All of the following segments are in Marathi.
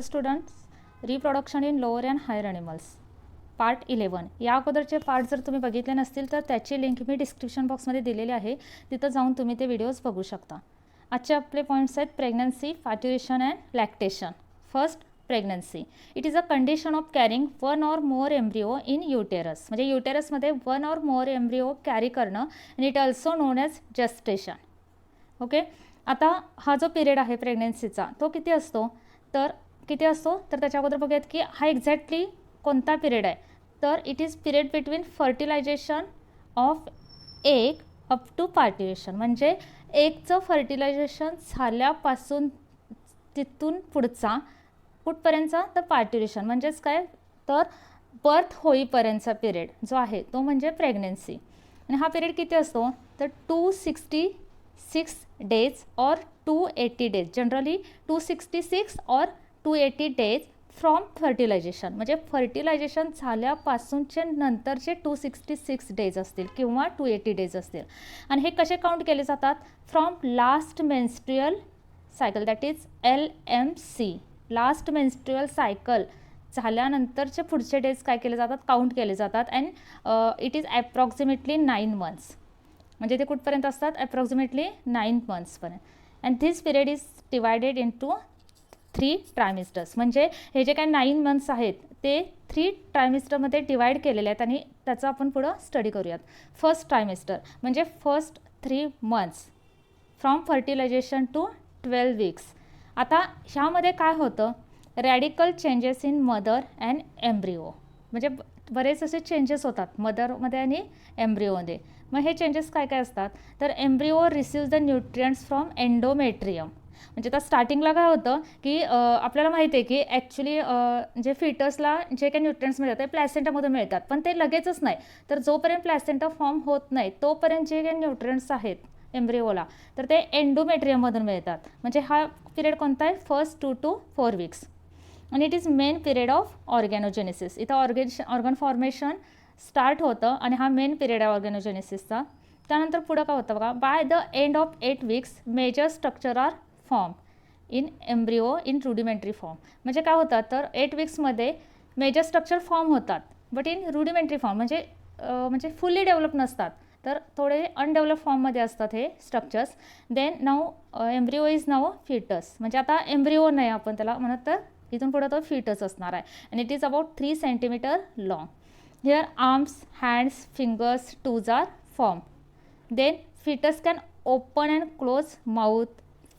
Students, reproduction in lower and higher animals part 11 या अगोदरचे पार्ट जर तुम्ही बघितले नसतील तर त्याची लिंक मी डिस्क्रिप्शन बॉक्समध्ये दिलेली आहे, तिथं जाऊन तुम्ही ते व्हिडिओज बघू शकता. आजचे आपले पॉईंट्स आहेत pregnancy, parturition and lactation. First, pregnancy. It is a condition of carrying one or more embryo in uterus. म्हणजे युटेरसमध्ये one or more embryo carry करणं, आणि it also known as gestation. Okay, आता हा जो पिरियड आहे प्रेग्नन्सीचा तो किती असतो तर त्याच्या अगोदर बघूयात की हा एक्झॅक्टली कोणता पिरियड आहे. तर it is period between fertilization of egg up to parturition. म्हणजे एगचं फर्टिलायझेशन झाल्यापासून तिथून पुढचा कुठपर्यंतचा तर पार्ट्युरेशन म्हणजेच काय तर बर्थ होईपर्यंतचा पिरियड जो आहे तो म्हणजे प्रेग्नन्सी. आणि हा पिरियड किती असतो तर 266 days or 280 days. Generally 266 or 280 days from fertilization. म्हणजे फर्टिलायझेशन झाल्यापासूनचे नंतरचे 266 days असतील किंवा 280 days असतील. आणि हे कसे काउंट केले जातात from last menstrual cycle, that is LMC. Last menstrual cycle झाल्यानंतरचे पुढचे डेज काय केले जातात काउंट केले जातात. And it is approximately 9 months. म्हणजे ते कुठपर्यंत असतात ॲप्रॉक्सिमेटली 9 monthsपर्यंत. And this period is divided into 3 trimesters. म्हणजे हे जे काय 9 months आहेत ते 3 ट्रायमिस्टरमध्ये डिवाइड केलेले आहेत आणि त्याचा आपण पुढं स्टडी करूयात. फर्स्ट ट्रायमिस्टर म्हणजे first 3 months from fertilization to 12 weeks. आता ह्यामध्ये काय होतं radical changes in mother and embryo. म्हणजे बरेच असे चेंजेस होतात मदरमध्ये आणि एम्ब्रिओमध्ये. मग हे चेंजेस काय काय असतात तर embryo receives the nutrients from endometrium. म्हणजे आता स्टार्टिंगला काय होतं की आपल्याला माहिती आहे की ॲक्च्युली जे फिटसला जे काही न्यूट्रियंट्स मिळतात ते प्लॅसेंटामधून मिळतात, पण ते लगेचच नाही. तर जोपर्यंत प्लॅसेंटा फॉर्म होत नाही तोपर्यंत जे काही न्यूट्रियंट्स आहेत एम्ब्रिओला तर ते एंडोमेट्रियममधून मिळतात. म्हणजे हा पिरियड कोणता आहे फर्स्ट 2 to 4 weeks. आणि it is main period of organogenesis. इथं ऑर्गन फॉर्मेशन स्टार्ट होतं आणि हा मेन पिरियड आहे ऑर्गॅनोजेनेसिसचा. त्यानंतर पुढं काय होतं बघा, by the end of 8 weeks major structure are form in embryo in rudimentary form. म्हणजे काय होतं तर 8 weeksमध्ये मेजर स्ट्रक्चर फॉर्म होतात, बट इन रुडिमेंटरी फॉर्म म्हणजे फुल्ली डेव्हलप नसतात, तर थोडे अनडेव्हलप फॉर्ममध्ये असतात हे structures. Then now embryo is now foetus. म्हणजे आता एम्ब्रिओ नाही आपण त्याला म्हणत, तर इथून पुढं तो फिटस असणार आहे. आणि it is about 3 centimeter long. Here arms, hands, fingers, toes are form. Then foetus can open and close mouth,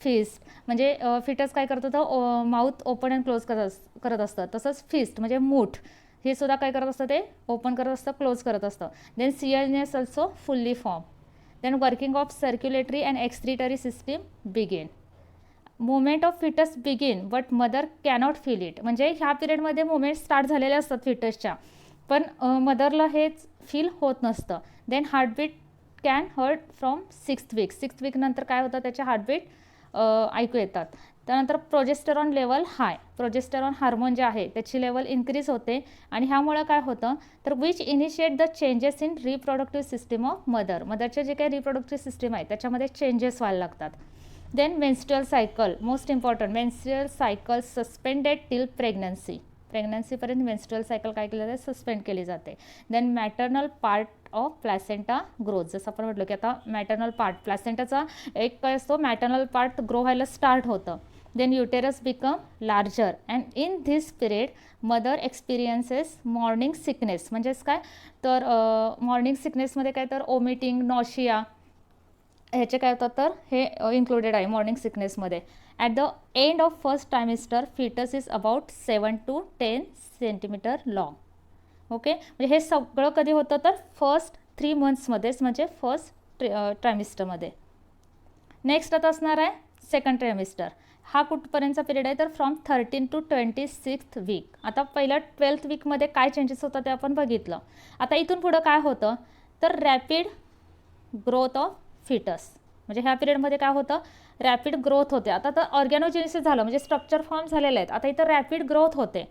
fist. म्हणजे फिटस काय करत होतं माउथ ओपन अँड क्लोज करत असतं. तसंच फिस्ट म्हणजे मूठ हे सुद्धा काय करत असतं ते ओपन करत असतं क्लोज करत असतं. देन सियरनेस also fully form. Then working of circulatory and excretory system begin. Movement of foetus begin but mother cannot feel it. म्हणजे ह्या पिरियडमध्ये मुवमेंट स्टार्ट झालेल्या असतात फिटसच्या, पण मदरला हेच फील होत नसतं. Then heartbeat can heard from 6th week. 6th week नंतर काय होतं त्याचे हार्टबीट ऐकू येतात. त्यानंतर प्रोजेस्टेरॉन लेवल हाय. प्रोजेस्टेरॉन हार्मोन जे आहे त्याची लेवल इन्क्रीज होते आणि ह्यामुळं काय होतं तर which initiate the changes in reproductive system of मदरचे जे काही रिप्रोडक्टिव्ह सिस्टीम आहे त्याच्यामध्ये चेंजेस व्हायला लागतात. Then menstrual cycle, most important, menstrual cycle suspended till pregnancy. प्रेग्नन्सीपर्यंत मेन्स्ट्रुअल सायकल काय केलं जाते सस्पेंड केली जाते. Then maternal part of placenta growth. जसं आपण म्हटलं की आता मॅटर्नल पार्ट प्लॅसेंटाचा एक काय असतो मॅटर्नल पार्ट ग्रो व्हायला स्टार्ट होतं. Then uterus become larger and in this period mother experiences morning sickness. म्हणजेच काय तर मॉर्निंग सिकनेसमध्ये काय तर ओमिटिंग, नॉशिया ह्याचे काय होतात तर हे इन्क्लुडेड आहे मॉर्निंग सिकनेसमध्ये. At the end of first trimester foetus is about 7 to 10 centimeter long. Okay, म्हणजे हे सगळं कधी होतं तर फर्स्ट 3 monthsमध्येच, म्हणजे फर्स्ट ट्रायमिस्टरमध्ये. नेक्स्ट आता असणार आहे सेकंड ट्रायमिस्टर. हा कुठपर्यंतचा पिरियड आहे तर फ्रॉम 13 to 26th week. आता पहिल्या 12th weekमध्ये काय चेंजेस होतात ते आपण बघितलं. आता इथून पुढं काय होतं तर रॅपिड ग्रोथ ऑफ फिटस. म्हणजे ह्या पिरियडमध्ये काय होतं रॅपिड ग्रोथ होते. आता तर ऑर्गॅनोजेनेसिस झालं म्हणजे स्ट्रक्चर फॉर्म झालेले आहेत. आता इथं रॅपिड ग्रोथ होते.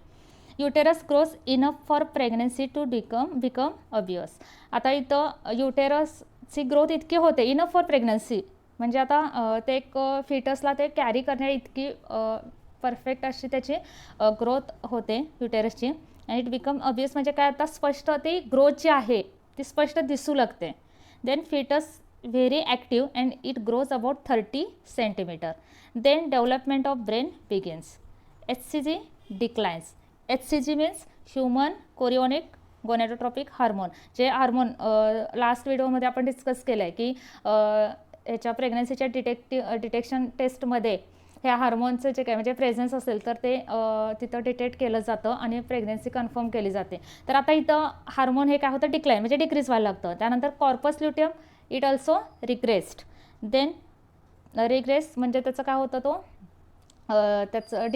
Uterus grows enough for pregnancy to become obvious. आता इथं युटेरसची ग्रोथ इतकी होते इनफ फॉर प्रेग्नन्सी. म्हणजे आता ते एक फिटसला ते कॅरी करण्या इतकी परफेक्ट अशी त्याची ग्रोथ होते युटेरसची. आणि इट बिकम ऑब्वियस म्हणजे काय, आता स्पष्ट ती ग्रोथ जी आहे ती स्पष्ट दिसू लागते. Then foetus very active and it grows about 30 centimetre. Then development of brain begins. HCG declines. HCG means human chorionic gonadotropic hormone. जे हार्मोन लास्ट व्हिडिओमध्ये आपण डिस्कस केलं आहे की ह्याच्या प्रेग्नन्सीच्या डिटेक्शन टेस्टमध्ये ह्या हार्मोनचं जे काय म्हणजे प्रेझेन्स असेल तर ते तिथं डिटेक्ट केलं जातं आणि प्रेग्नन्सी कन्फर्म केली जाते. तर आता इथं हार्मोन हे काय होतं, डिक्लाइन म्हणजे डिक्रीज व्हायला लागतं. त्यानंतर corpus luteum it also regressed. Then regress म्हणजे त्याचं काय होतं, तो त्याचं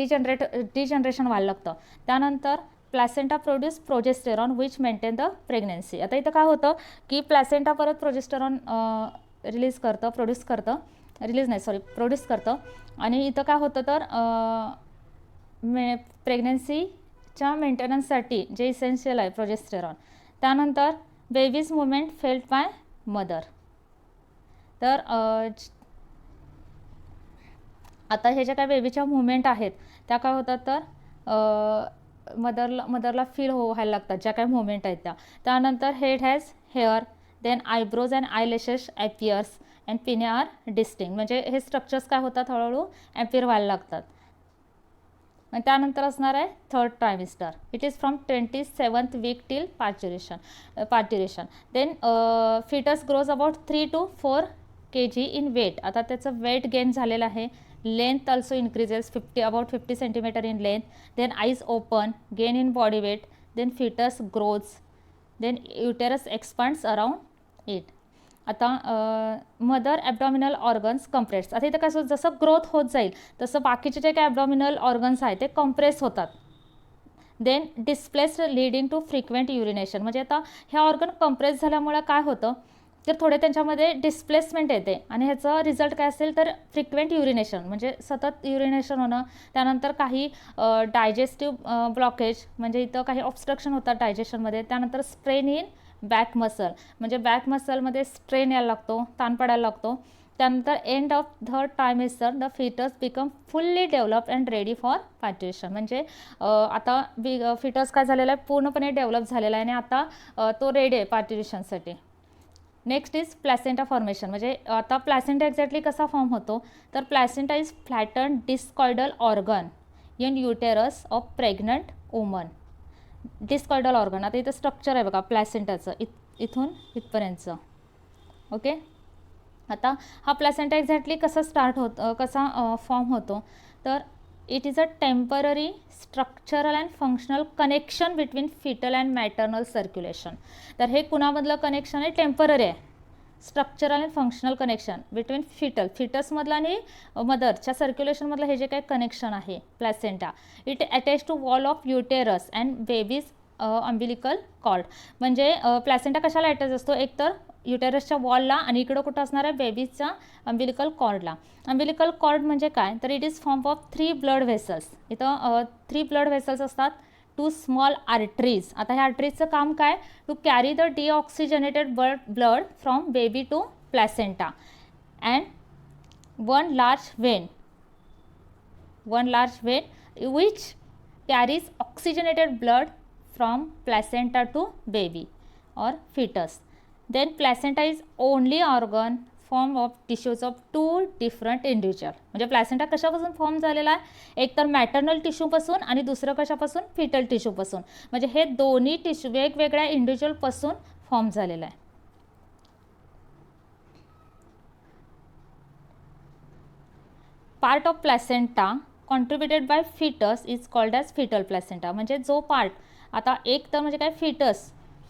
डिजनरेशन व्हायला लागतं. त्यानंतर placenta produce progesterone which maintain the pregnancy. आता इथं काय होतं की प्लॅसेंटा परत प्रोजेस्टेरॉन प्रोड्यूस करतं आणि इथं काय होतं तर प्रेग्नन्सीच्या मेंटेनन्ससाठी जे इसेन्शियल आहे प्रोजेस्टेरॉन. त्यानंतर babies movement felt by mother. तर आता हे ज्या काय बेबीच्या मुवमेंट आहेत त्या काय होतात तर मदरला फील व्हायला लागतात ज्या काही मुवमेंट आहेत त्या. त्यानंतर head has hair. Then eyebrows and eyelashes appears and pinnae are distinct. म्हणजे हे स्ट्रक्चर्स काय होतात, हळूहळू ॲपियर व्हायला लागतात. आणि त्यानंतर असणार आहे third trimester. It is from 27th week till parturition. Then foetus grows about 3 to 4 kg in weight. आता त्याचं वेट गेन झालेलं आहे. Length also increases about 50 centimetre in length. Then eyes open, gain in body weight. Then foetus grows. Then uterus expands around it. आता मदर ॲबडॉमिनल ऑर्गन्स कंप्रेस. आता इथं कसं जसं ग्रोथ होत जाईल तसं बाकीचे जे काही ॲबडॉमिनल ऑर्गन्स आहेत ते कंप्रेस होतात. Then displaced leading to frequent urination. म्हणजे आता ह्या ऑर्गन कंप्रेस झाल्यामुळे काय होतं तर थोडे त्यांच्यामध्ये डिस्प्लेसमेंट येते आणि ह्याचं रिझल्ट काय असेल तर फ्रिक्वेंट युरिनेशन म्हणजे सतत युरिनेशन होणं. त्यानंतर काही डायजेस्टिव्ह ब्लॉकेज म्हणजे इथं काही ऑब्स्ट्रक्शन होतात डायजेशनमध्ये. त्यानंतर स्ट्रेन इन बॅक मसल म्हणजे बॅक मसलमध्ये स्ट्रेन यायला लागतो, ताण पडायला लागतो. त्यानंतर end of third trimester the foetus become fully develop and ready for parturition. म्हणजे आता फिटस काय झालेला आहे, पूर्णपणे डेव्हलप झालेला आहे आणि आता तो रेडी आहे पार्ट्युरेशनसाठी. Next is placenta formation. म्हणजे आता प्लॅसेंटा एक्झॅक्टली कसा फॉर्म होतो तर placenta is flatten discoidal organ in uterus of pregnant woman. Discoidal organ. आता इथं स्ट्रक्चर आहे बघा प्लॅसेंटाचं इथून इथपर्यंतचं. ओके. आता हा प्लॅसेंटा एक्झॅक्टली कसा फॉर्म होतो तर it is a temporary structural and functional connection between foetal and maternal circulation. तर हे कुणामधलं कनेक्शन आहे, टेम्पररी आहे. Structural and functional connection between फिटसमधलं आणि मदरच्या सर्क्युलेशनमधलं हे जे काही कनेक्शन आहे placenta. It attach to wall of uterus and baby's umbilical cord. म्हणजे प्लॅसेंटा कशाला अटॅच असतो, एकतर युटेरसच्या वॉलला आणि इकडं कुठं असणार आहे बेबीजच्या अम्बिलिकल कॉर्डला. अम्बिलिकल कॉर्ड म्हणजे काय तर it is form of 3 blood vessels. इथं 3 ब्लड व्हेसल्स असतात, 2 स्मॉल आर्टरीज. आता ह्या आर्टरीजचं काम काय, to carry the deoxygenated blood from baby to placenta and one large vein which carries oxygenated blood from placenta to baby or fetus. Then placenta is only organ form of tissues of 2 different individual. म्हणजे प्लॅसेंटा कशापासून फॉर्म झालेला आहे, एक तर मॅटर्नल टिश्यूपासून आणि दुसरं कशापासून, फिटल टिश्यूपासून. म्हणजे हे दोन्ही टिश्यू वेगवेगळ्या इंडिव्हिज्युअलपासून फॉर्म झालेला आहे. Part of placenta contributed by fetus is called as fetal placenta. म्हणजे जो पार्ट आता एक तर म्हणजे काय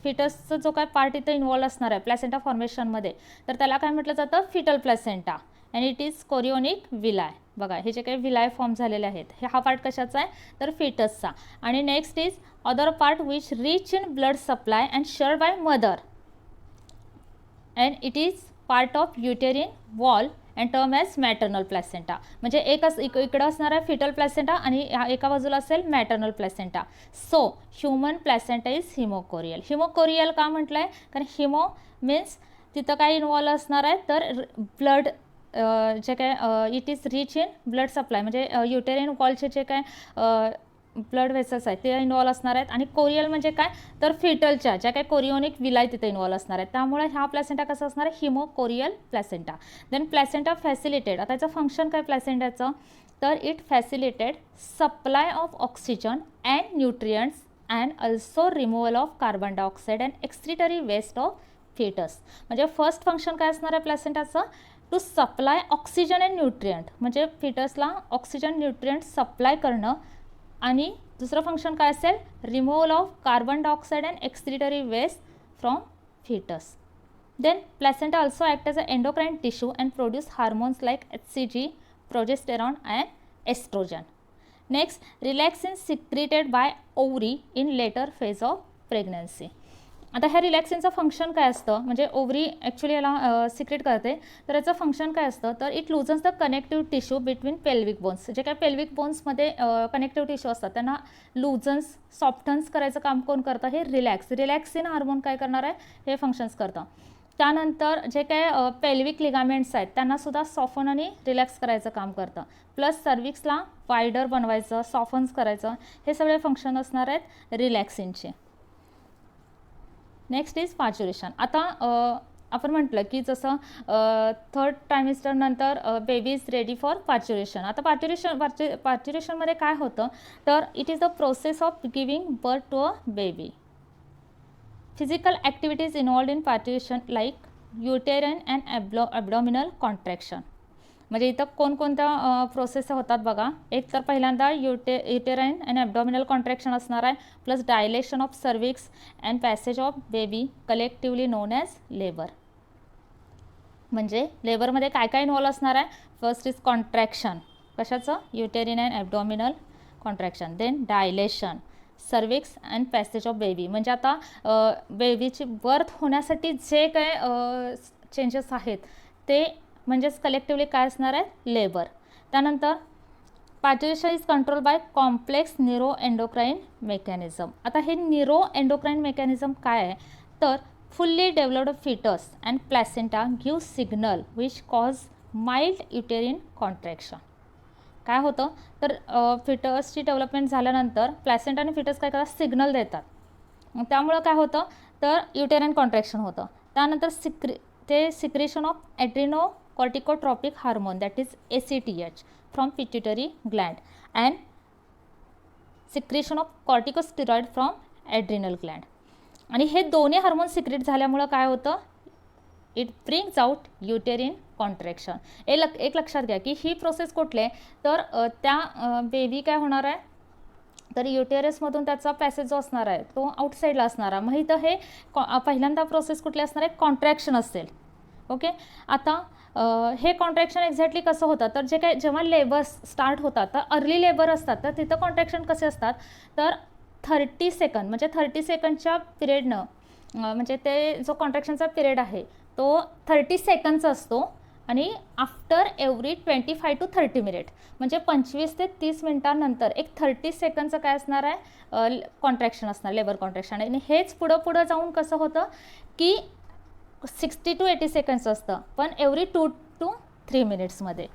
फिटसचा जो काय पार्ट इथं इन्व्हॉल्व असणार आहे प्लॅसेंटा फॉर्मेशनमध्ये तर त्याला काय म्हटलं जातं, foetal placenta. And it is chorionic villi. बघा हे जे काही विलाय फॉर्म झालेले आहेत हा पार्ट कशाचा आहे तर फिटसचा. आणि next is other part which rich in blood supply and shared by mother and it is part of uterine wall and term as maternal placenta. म्हणजे इकडं असणार आहे फिटल प्लॅसेंटा आणि एका बाजूला असेल maternal placenta. So human placenta is haemochorial. Haemochorial का म्हटलं आहे, कारण हिमो मीन्स तिथं काय इन्व्हॉल्व असणार आहे तर ब्लड जे काय it is rich in blood supply, म्हणजे युटेरिन वॉलचे जे काय ब्लड व्हेसल्स आहेत ते इन्व्हॉल्व असणार आहेत. आणि कोरियल म्हणजे काय, तर फिटलच्या ज्या काय कोरियोनिक विलाय तिथे इन्व्हॉल्व असणार आहेत. त्यामुळे हा प्लॅसेंटा कसा असणार आहे, haemochorial placenta. Then placenta facilitated, आता याचं फंक्शन काय प्लॅसेंटाचं, तर it facilitated supply of oxygen and nutrients and also removal of carbon dioxide and excretory waste of foetus. म्हणजे फर्स्ट फंक्शन काय असणार आहे प्लॅसेंटाचं, to supply oxygen and nutrient, म्हणजे फिटसला ऑक्सिजन न्यूट्रियंट सप्लाय करणं. आणि दुसरं फंक्शन काय असेल, removal of carbon dioxide and excretory waste from foetus. Then placenta also act as a endocrine tissue and produce hormones like HCG, progesterone and oestrogen. Next, relaxin secreted by ovary in later phase of pregnancy. आता ह्या रिलॅक्सिनचं फंक्शन काय असतं, म्हणजे ओव्हरी ॲक्च्युली याला सिक्रेट करते, तर याचं फंक्शन काय असतं, तर it loosens the connective tissue between pelvic bones. जे काय पेल्विक बोन्समध्ये कनेक्टिव्ह टिश्यू असतात त्यांना लुझन्स, सॉफ्टन्स करायचं काम कोण करतं, हे रिलॅक्सिन हार्मोन काय करणार आहे, हे फंक्शन्स करतं. त्यानंतर जे काय पेल्विक लिगामेंट्स आहेत त्यांनासुद्धा सॉफन आणि रिलॅक्स करायचं काम करतं. प्लस सर्विक्सला वायडर बनवायचं, सॉफन्स करायचं, हे सगळे फंक्शन असणार आहेत रिलॅक्सिनचे. Next is पार्च्युरेशन. आता आपण म्हटलं की जसं थर्ड ट्रायमिस्टर नंतर baby is ready for parturition. आता पार्च्युरेशनमध्ये काय होतं, तर it is the process of giving birth to a baby. Physical activities involved in parturition like uterine and abdominal contraction. म्हणजे इथं कोणकोणत्या प्रोसेस होतात बघा. एक तर पहिल्यांदा युटेराइन अँड ॲब्डॉमिनल कॉन्ट्रॅक्शन असणार आहे, plus dilation of cervix and passage of baby, collectively known as labour. म्हणजे लेबरमध्ये काय काय इन्व्हॉल्व असणार आहे, फर्स्ट इज कॉन्ट्रॅक्शन, कशाचं, uterine and abdominal contraction. Then dilation, cervix and passage of baby, म्हणजे आता बेबीची बर्थ होण्यासाठी जे काय चेंजेस आहेत ते म्हणजेच कलेक्टिवली काय असणार आहे, लेबर. त्यानंतर parturition is control by complex neuro endocrine mechanism. आता हे न्यूरो एंडोक्राइन मेकॅनिझम काय आहे, तर fully developed foetus and placenta give signal which cause mild uterine contraction. काय होतं, तर फिटसची डेव्हलपमेंट झाल्यानंतर प्लॅसेंटा आणि फिटस काय करतात, सिग्नल देतात. त्यामुळं काय होतं, तर युटेरिन कॉन्ट्रॅक्शन होतं. त्यानंतर secretion of adreno corticotropic hormone, that is ACTH, from pituitary gland and secretion of corticosteroid from adrenal gland. आणि हे दोन्ही हार्मोन सिक्रेट झाल्यामुळं काय होतं, it brings out uterine contraction. एक लक्षात घ्या की ही प्रोसेस कुठली आहे, तर त्या बेबी काय होणार आहे, तर युटेरसमधून त्याचा पॅसेज जो असणार आहे तो आउटसाईडला असणार आहे. मग इथं हे पहिल्यांदा प्रोसेस कुठली असणार आहे, कॉन्ट्रॅक्शन असेल. ओके, आता हे कॉन्ट्रॅक्शन एक्झॅक्टली कसं होतं, तर जे काय जेव्हा लेबर स्टार्ट होतात तर अर्ली लेबर असतात, तर तिथं कॉन्ट्रॅक्शन कसे असतात, तर 30 सेकंद, म्हणजे 30 सेकंडच्या पिरियडनं, म्हणजे ते जो कॉन्ट्रॅक्शनचा पिरियड आहे तो 30 सेकंडचा असतो. आणि आफ्टर एव्हरी 25 to 30 मिनिट, म्हणजे 25 ते 30 मिनिटांनंतर एक 30 सेकंडचं काय असणार आहे, कॉन्ट्रॅक्शन असणार, लेबर कॉन्ट्रॅक्शन. आणि हेच पुढं जाऊन कसं होतं की 60 to 80 सेकंड्स असतं, पण एव्हरी 2 to 3 मिनिट्समध्ये,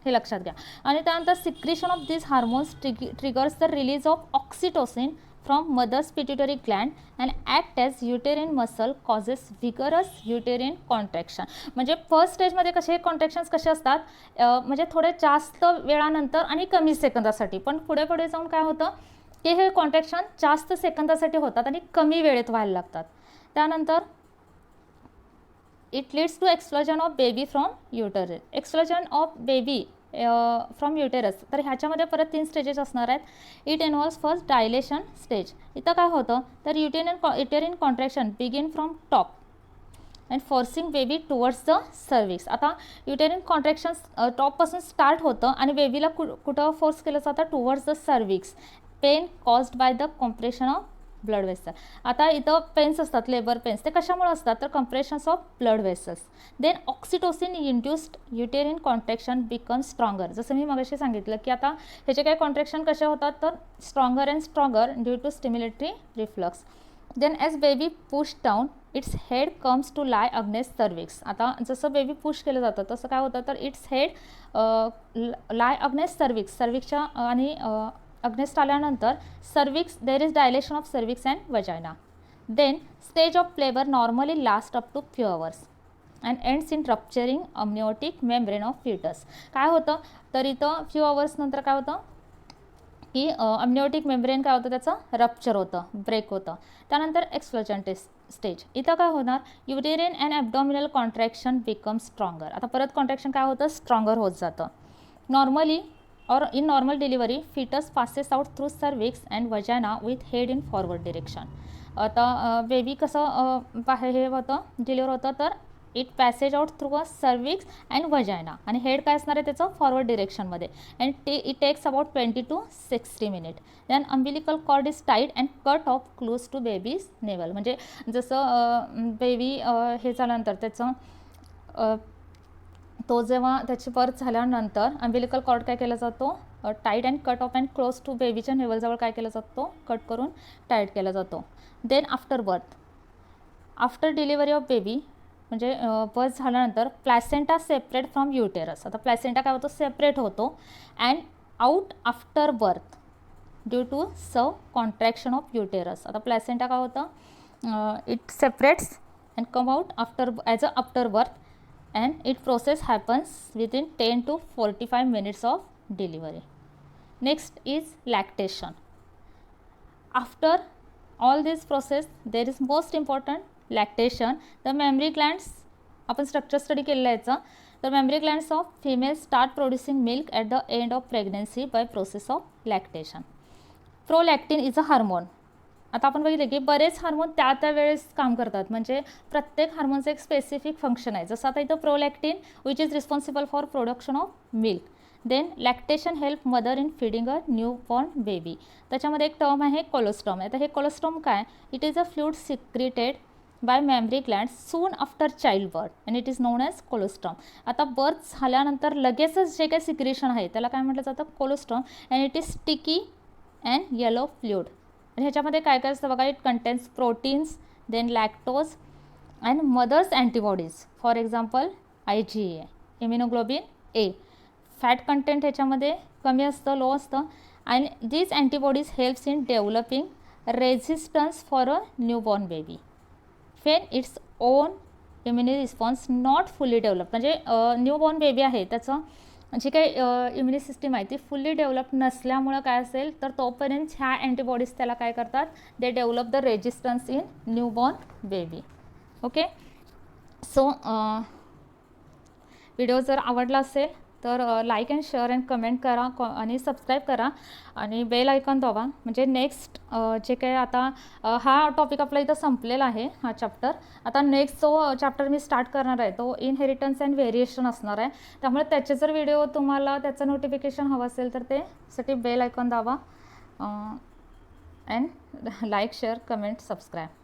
हे लक्षात घ्या. आणि त्यानंतर secretion of this hormones triggers the release of oxytocin from mother's pituitary gland and act as uterine muscle causes vigorous uterine contraction. म्हणजे फर्स्ट स्टेजमध्ये कसे कॉन्ट्रॅक्शन्स कसे असतात, म्हणजे थोडे जास्त वेळानंतर आणि कमी सेकंदासाठी, पण पुढे जाऊन काय होतं की हे कॉन्ट्रॅक्शन जास्त सेकंदासाठी होतात आणि कमी वेळेत व्हायला लागतात. त्यानंतर it leads to explosion of baby from uterus. Explosion of baby from uterus, तर ह्याच्यामध्ये परत 3 स्टेजेस असणार आहेत. It involves first dilation stage. इथं काय होतं, तर uterine contraction begin from top and forcing baby towards the cervix. आता युटेरिन कॉन्ट्रॅक्शन टॉपपासून स्टार्ट होतं आणि बेबीला कुठं फोर्स केलं जातं, towards the cervix. Pain caused by the compression of blood vessel. आता इथं पेन्स असतात, लेबर पेन्स, ते कशामुळे असतात, तर compressions of blood vessels. Then oxytocin induced uterine contraction become stronger. जसं मी मगाशी सांगितलं की आता ह्याचे काही कॉन्ट्रॅक्शन कसे होतात, तर stronger and stronger due to stimulatory reflux. Then as baby push down its head comes to lie against cervix. आता जसं बेबी पुश केलं जातं तसं काय होतं तर its head lie against cervix, सर्विक्सच्या आणि अगनेस्ट आल्यानंतर cervix there is dilation of cervix and vagina. Then stage of labour normally last up to few hours and ends in rupturing amniotic membrane of foetus. काय होतं तर इथं फ्यू अवर्स नंतर काय होतं की अम्निओटिक मेम्ब्रेन काय होतं त्याचं रप्चर होतं, ब्रेक होतं. त्यानंतर एक्सप्लोजन स्टेज. इथं काय होणार युटेरियन and abdominal contraction become stronger. आता परत कॉन्ट्रॅक्शन काय होतं स्ट्रॉंगर होत जातं. Normally or in normal delivery fetus passes out through cervix and vagina with head in forward direction. आता बेबी कसं बाहेर हे होतं डिलिव्हर होतं तर it passage out through a cervix and vagina आणि हेड काय असणार आहे त्याचं फॉरवर्ड डिरेक्शनमध्ये and it takes about 20 to 60 minutes. Then umbilical cord is tight and cut off close to baby's navel. म्हणजे जसं बेबी हे झाल्यानंतर त्याचं तो जेव्हा त्याची बर्थ झाल्यानंतर अम्बिलिकल कॉर्ड काय केला जातो tight and cut off and close to बेबीच्या नेवलजवळ काय केला जातो कट करून टाईट केला जातो. Then after birth, after delivery of baby म्हणजे बर्थ झाल्यानंतर प्लॅसेंटा सेपरेट फ्रॉम युटेरस. आता प्लॅसेंटा काय होतो सेपरेट होतो and out after birth due to सव कॉन्ट्रॅक्शन ऑफ युटेरस. आता प्लॅसेंटा काय होतं it separates and come out after as a after birth and it process happens within 10 to 45 minutes of delivery. Next is lactation. After all this process there is most important lactation. The mammary glands आपण स्ट्रक्चर स्टडी केलेलं आहे याचं तर mammary glands of females start producing milk at the end of pregnancy by process of lactation. Prolactin is a hormone. आता आपण बघितलं की बरेच हार्मोन त्या वेळेस काम करतात म्हणजे प्रत्येक हार्मोनचं एक स्पेसिफिक फंक्शन आहे. जसं आता इथं prolactin which is responsible for production of milk. Then lactation help mother in feeding a new born baby. त्याच्यामध्ये एक टर्म आहे कोलोस्ट्रॉम. आता हे कोलोस्ट्रॉम काय it is a fluid secreted by mammary gland soon after child birth and it is known as colostrum. आता बर्थ झाल्यानंतर लगेचच जे काही सिक्रेशन आहे त्याला काय म्हटलं जातं colostrum and it is sticky and yellow fluid. आणि ह्याच्यामध्ये काय काय असतं बघा it contains proteins then lactose and mother's antibodies for example IgA immunoglobin A. Fat content ह्याच्यामध्ये कमी असतं लो असतं आणि these antibodies helps in developing resistance for a newborn baby when its own immune response not fully develop. म्हणजे न्यूबॉर्न बेबी आहे त्याचं जी काही इम्युनि सिस्टीम आहे ती फुल्ली डेव्हलप नसल्यामुळं काय असेल तर तोपर्यंत ह्या अँटीबॉडीज त्याला काय करतात they develop the resistance in newborn baby. Okay so video जर आवडला असेल तर like and share and comment करा आणि सबस्क्राईब करा आणि बेल आयकॉन दाबा म्हणजे नेक्स्ट जे काही आता हा टॉपिक आपला इथं संपलेला आहे हा चॅप्टर. आता नेक्स्ट जो चॅप्टर मी स्टार्ट करणार आहे तो इनहेरिटन्स अँड व्हेरिएशन असणार आहे. त्यामुळे त्याचे जर व्हिडिओ तुम्हाला त्याचं नोटिफिकेशन हवं असेल तर ते साठी बेल आयकॉन दाबा and like share comment subscribe.